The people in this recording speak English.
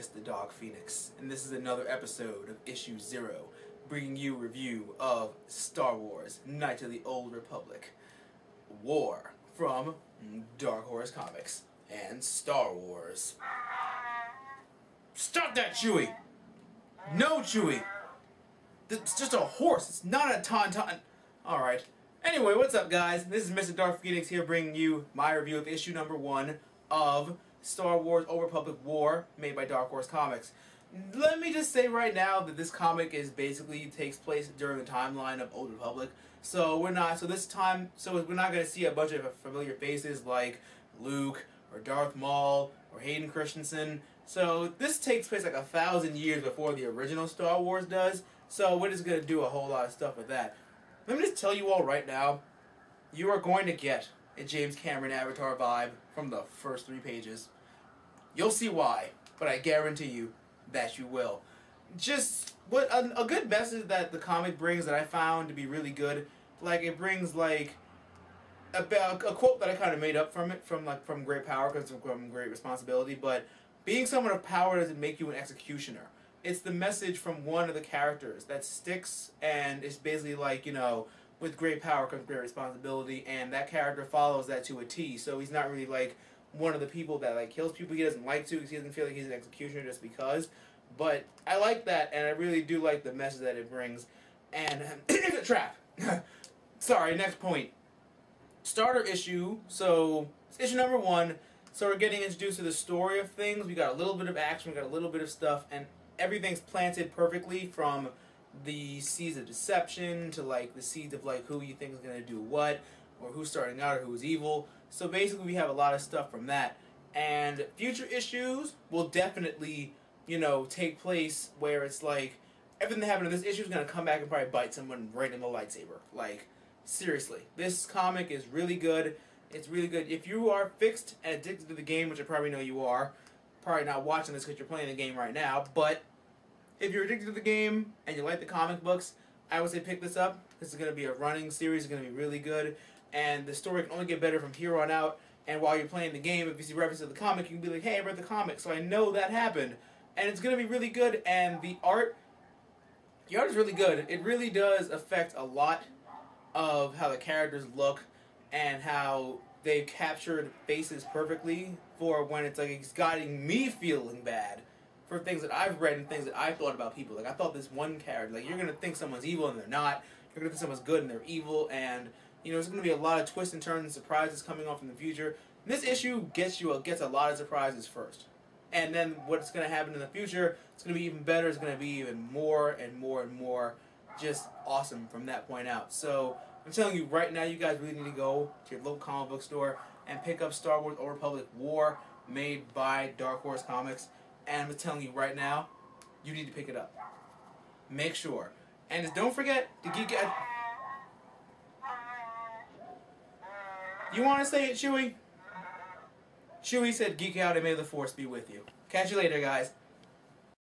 Mr. Dark Phoenix, and this is another episode of Issue 0, bringing you a review of Star Wars: Knights of the Old Republic, War from Dark Horse Comics, and Star Wars. Stop that, Chewie! No, Chewie! It's just a horse, it's not a tauntaun. Alright. Anyway, what's up, guys? This is Mr. Dark Phoenix here bringing you my review of issue number 1 of Star Wars: Old Republic War, made by Dark Horse Comics. Let me just say right now that this comic takes place during the timeline of Old Republic. So we're not going to see a bunch of familiar faces like Luke or Darth Maul or Hayden Christensen. So this takes place like 1,000 years before the original Star Wars does. So we're just going to do a whole lot of stuff with that. Let me just tell you all right now, you are going to get a James Cameron Avatar vibe from the first 3 pages. You'll see why, but I guarantee you that you will. Just what a good message that the comic brings that I found to be really good. Like, it brings like about a quote that I kind of made up from great power comes from great responsibility. But being someone of power doesn't make you an executioner. It's the message from one of the characters that sticks, and it's basically like, you know, with great power comes great responsibility, and that character follows that to a T. So he's not really like one of the people that like kills people he doesn't like to, because he doesn't feel like he's an executioner just because. But I like that, and I really do like the message that it brings. And it's a trap. Sorry, next point. Starter issue. So it's issue number 1. So we're getting introduced to the story of things. We got a little bit of action, we got a little bit of stuff, and everything's planted perfectly, from the seeds of deception to like the seeds of like who you think is gonna do what, or who's starting out or who's evil. So basically we have a lot of stuff from that. And future issues will definitely, you know, take place where it's like everything that happened in this issue is gonna come back and probably bite someone right in the lightsaber. Like, seriously. This comic is really good. It's really good. If you are fixed and addicted to the game, which I probably know you are, probably not watching this because you're playing the game right now, but if you're addicted to the game and you like the comic books, I would say pick this up. This is going to be a running series. It's going to be really good, and the story can only get better from here on out. And while you're playing the game, if you see references to the comic, you can be like, hey, I read the comic, so I know that happened. And it's going to be really good, and the art is really good. It really does affect a lot of how the characters look and how they've captured faces perfectly for when it's like it's gotten me feeling bad for things that I've read and things that I've thought about people. Like, I thought this one character, like, you're going to think someone's evil and they're not. You're going to think someone's good and they're evil. And, you know, there's going to be a lot of twists and turns and surprises coming off in the future. And this issue gets a lot of surprises first. And then what's going to happen in the future, it's going to be even better. It's going to be even more and more and more just awesome from that point out. So I'm telling you right now, you guys really need to go to your local comic book store and pick up Star Wars: Old Republic War, made by Dark Horse Comics. And I'm telling you right now, you need to pick it up. Make sure. And just don't forget to geek out. You want to say it, Chewie? Chewie said geek out and may the Force be with you. Catch you later, guys.